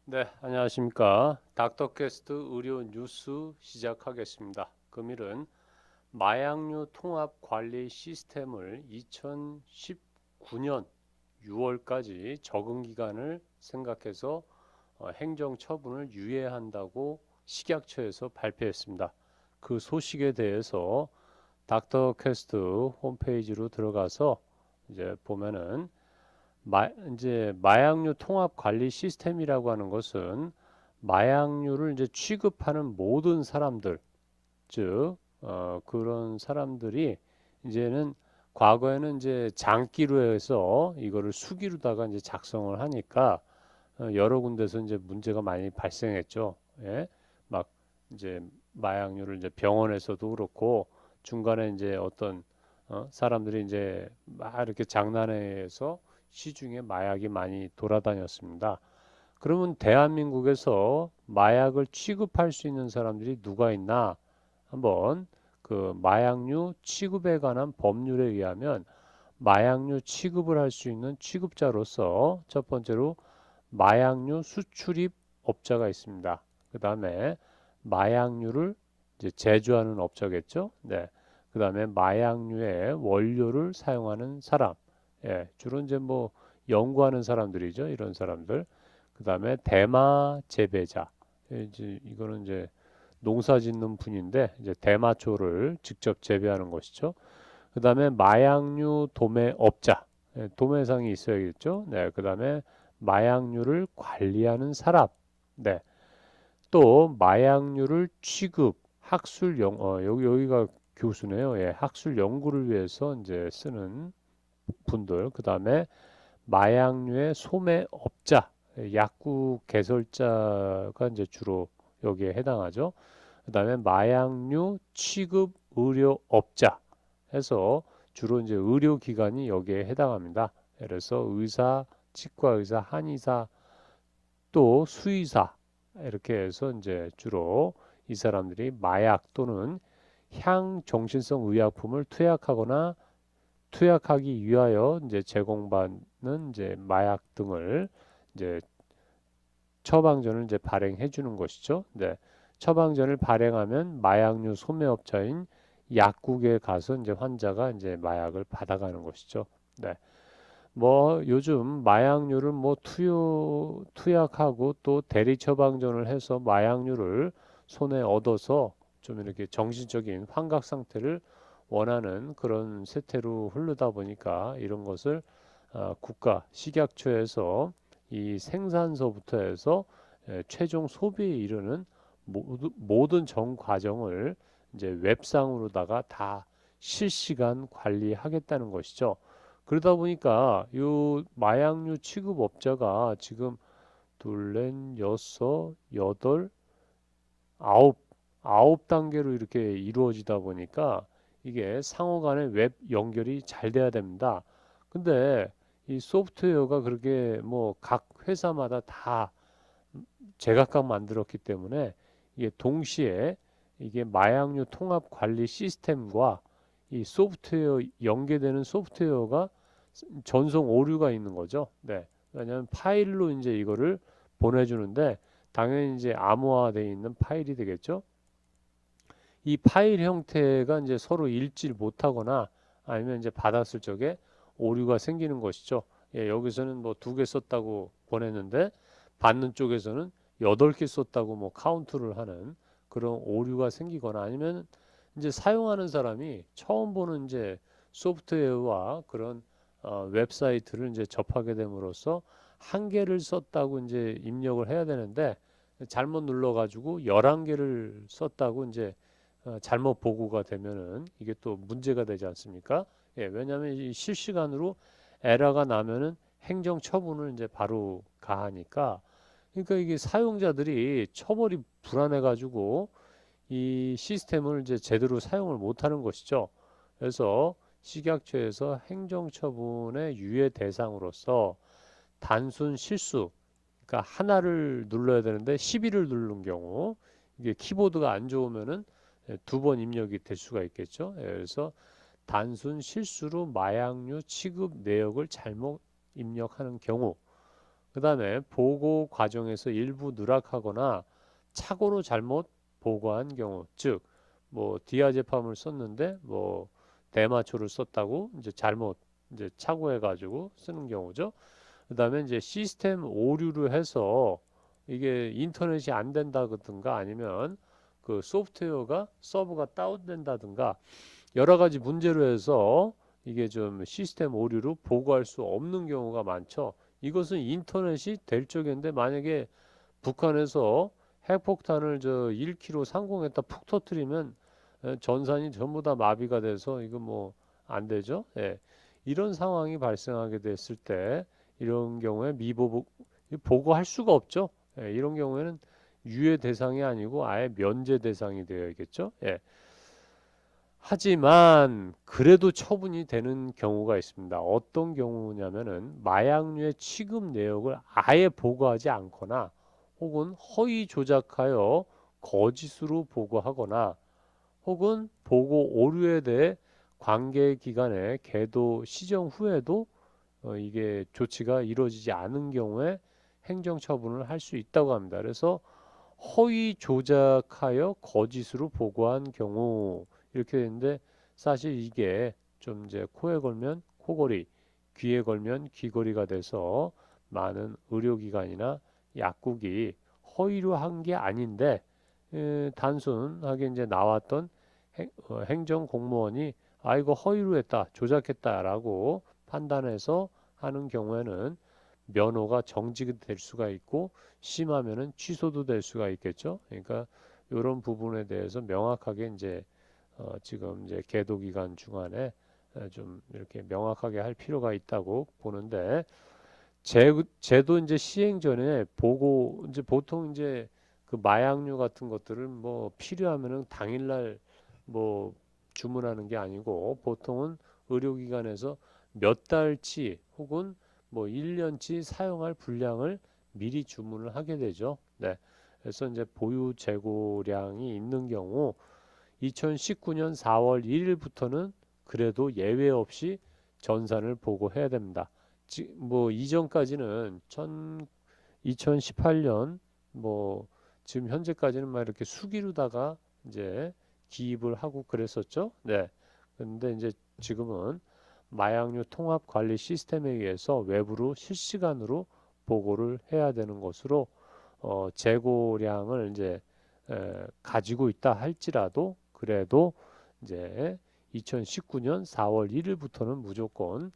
네, 안녕하십니까. 닥터캐스트 의료 뉴스 시작하겠습니다. 금일은 마약류 통합 관리 시스템을 2019년 6월까지 적응 기간을 생각해서 행정 처분을 유예한다고 식약처에서 발표했습니다. 그 소식에 대해서 닥터캐스트 홈페이지로 들어가서 이제 보면은 이제 마약류 통합 관리 시스템이라고 하는 것은 마약류를 이제 취급하는 모든 사람들, 즉 그런 사람들이 이제는 과거에는 이제 장기로 해서 이거를 수기로다가 이제 작성을 하니까 여러 군데서 이제 문제가 많이 발생했죠. 예? 막 이제 마약류를 이제 병원에서도 그렇고 중간에 이제 어떤 사람들이 이제 막 이렇게 장난해서 시중에 마약이 많이 돌아다녔습니다. 그러면 대한민국에서 마약을 취급할 수 있는 사람들이 누가 있나? 한번 그 마약류 취급에 관한 법률에 의하면 마약류 취급을 할 수 있는 취급자로서 첫 번째로 마약류 수출입 업자가 있습니다. 그 다음에 마약류를 이제 제조하는 업자겠죠. 네. 그 다음에 마약류의 원료를 사용하는 사람. 예, 주로 이제 뭐 연구하는 사람들이죠. 이런 사람들. 그 다음에 대마 재배자. 예, 이제 이거는 이제 농사 짓는 분인데 이제 대마초를 직접 재배하는 것이죠. 그 다음에 마약류 도매업자. 예, 도매상이 있어야겠죠. 네. 그 다음에 마약류를 관리하는 사람. 네. 또 마약류를 취급, 학술 여기가 교수네요. 예, 학술 연구를 위해서 이제 쓰는 분들. 그다음에 마약류의 소매업자, 약국 개설자가 이제 주로 여기에 해당하죠. 그다음에 마약류 취급 의료업자 해서 주로 이제 의료기관이 여기에 해당합니다. 그래서 의사, 치과의사, 한의사, 또 수의사 이렇게 해서 이제 주로 이 사람들이 마약 또는 향정신성 의약품을 투약하거나 투약하기 위하여 이제 제공받는 이제 마약 등을 이제 처방전을 이제 발행해 주는 것이죠. 네. 처방전을 발행하면 마약류 소매업자인 약국에 가서 이제 환자가 이제 마약을 받아가는 것이죠. 네. 뭐 요즘 마약류를 뭐 투약하고 또 대리 처방전을 해서 마약류를 손에 얻어서 좀 이렇게 정신적인 환각 상태를 원하는 그런 세태로 흐르다 보니까 이런 것을 국가 식약처에서 이 생산서부터 해서 최종 소비에 이르는 모든 전 과정을 이제 웹상으로다가 다 실시간 관리하겠다는 것이죠. 그러다 보니까 이 마약류 취급업자가 지금 둘, 넷, 여섯, 여덟, 아홉, 아홉 단계로 이렇게 이루어지다 보니까 이게 상호 간의 웹 연결이 잘 돼야 됩니다. 근데 이 소프트웨어가 그렇게 뭐 각 회사마다 다 제각각 만들었기 때문에 이게 동시에 이게 마약류 통합 관리 시스템과 이 소프트웨어 연계되는 소프트웨어가 전송 오류가 있는 거죠. 네. 왜냐하면 파일로 이제 이거를 보내주는데 당연히 이제 암호화되어 있는 파일이 되겠죠. 이 파일 형태가 이제 서로 일치를 못하거나 아니면 이제 받았을 적에 오류가 생기는 것이죠. 예, 여기서는 뭐 두 개 썼다고 보냈는데 받는 쪽에서는 여덟 개 썼다고 뭐 카운트를 하는 그런 오류가 생기거나 아니면 이제 사용하는 사람이 처음 보는 이제 소프트웨어와 그런 웹사이트를 이제 접하게 됨으로써 한 개를 썼다고 이제 입력을 해야 되는데 잘못 눌러가지고 11개를 썼다고 이제 잘못 보고가 되면은 이게 또 문제가 되지 않습니까? 예, 왜냐하면 이 실시간으로 에러가 나면은 행정 처분을 이제 바로 가하니까 그러니까 이게 사용자들이 처벌이 불안해가지고 이 시스템을 이제 제대로 사용을 못하는 것이죠. 그래서 식약처에서 행정처분의 유예 대상으로서 단순 실수, 그러니까 하나를 눌러야 되는데 12를 누른 경우 이게 키보드가 안 좋으면은 두 번 입력이 될 수가 있겠죠. 그래서 단순 실수로 마약류 취급 내역을 잘못 입력하는 경우, 그 다음에 보고 과정에서 일부 누락하거나 착오로 잘못 보고한 경우, 즉 뭐 디아제팜을 썼는데 뭐 대마초를 썼다고 이제 잘못 이제 착오해가지고 쓰는 경우죠. 그 다음에 이제 시스템 오류로 해서 이게 인터넷이 안 된다든가 아니면 그 소프트웨어가 서버가 다운된다든가 여러 가지 문제로 해서 이게 좀 시스템 오류로 보고할 수 없는 경우가 많죠. 이것은 인터넷이 될 적인데 만약에 북한에서 핵폭탄을 저 1km 상공에다 푹 터뜨리면 전산이 전부 다 마비가 돼서 이거 뭐 안 되죠. 예. 이런 상황이 발생하게 됐을 때 이런 경우에 보고할 수가 없죠. 예. 이런 경우에는 유예 대상이 아니고 아예 면제 대상이 되어야겠죠. 예. 하지만 그래도 처분이 되는 경우가 있습니다. 어떤 경우냐면은 마약류의 취급 내역을 아예 보고하지 않거나 혹은 허위 조작하여 거짓으로 보고하거나 혹은 보고 오류에 대해 관계기관에 계도 시정 후에도 이게 조치가 이루어지지 않은 경우에 행정처분을 할 수 있다고 합니다. 그래서 허위 조작하여 거짓으로 보고한 경우 이렇게 되는데 사실 이게 좀 이제 코에 걸면 코골이, 귀에 걸면 귀걸이가 돼서 많은 의료기관이나 약국이 허위로 한 게 아닌데 단순하게 이제 나왔던 행정 공무원이 아 이거 허위로 했다, 조작했다라고 판단해서 하는 경우에는 면허가 정지될 수가 있고 심하면은 취소도 될 수가 있겠죠. 그러니까 이런 부분에 대해서 명확하게 이제 지금 이제 계도 기간 중간에 좀 이렇게 명확하게 할 필요가 있다고 보는데 제도 이제 시행 전에 보고 이제 보통 이제 그 마약류 같은 것들을 뭐 필요하면은 당일날 뭐 주문하는 게 아니고 보통은 의료기관에서 몇 달치 혹은 뭐 1년치 사용할 분량을 미리 주문을 하게 되죠. 네. 그래서 이제 보유 재고량이 있는 경우 2019년 4월 1일부터는 그래도 예외 없이 전산을 보고해야 됩니다. 뭐 이전까지는 2018년 뭐 지금 현재까지는 막 이렇게 수기로다가 이제 기입을 하고 그랬었죠. 네. 근데 이제 지금은 마약류 통합 관리 시스템에 의해서 외부로 실시간으로 보고를 해야 되는 것으로 재고량을 이제 가지고 있다 할지라도 그래도 이제 2019년 4월 1일부터는 무조건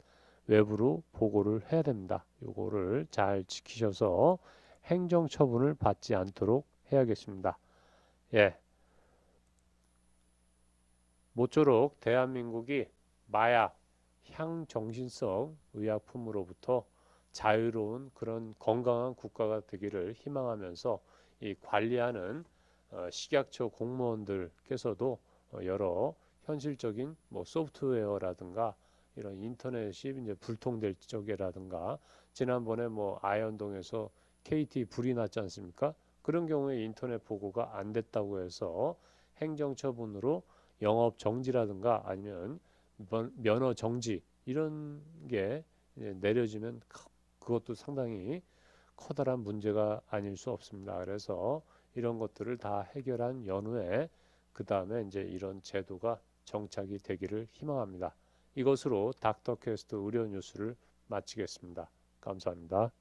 외부로 보고를 해야 됩니다. 요거를 잘 지키셔서 행정 처분을 받지 않도록 해야겠습니다. 예. 모쪼록 대한민국이 마약, 향정신성 의약품으로부터 자유로운 그런 건강한 국가가 되기를 희망하면서 이 관리하는 식약처 공무원들께서도 여러 현실적인 뭐 소프트웨어라든가 이런 인터넷이 이제 불통될 적이라든가 지난번에 뭐 아현동에서 KT 불이 났지 않습니까? 그런 경우에 인터넷 보고가 안 됐다고 해서 행정처분으로 영업 정지라든가 아니면 면허 정지 이런 게 내려지면 그것도 상당히 커다란 문제가 아닐 수 없습니다. 그래서 이런 것들을 다 해결한 연후에 그 다음에 이제 이런 제도가 정착이 되기를 희망합니다. 이것으로 닥터캐스트 의료 뉴스를 마치겠습니다. 감사합니다.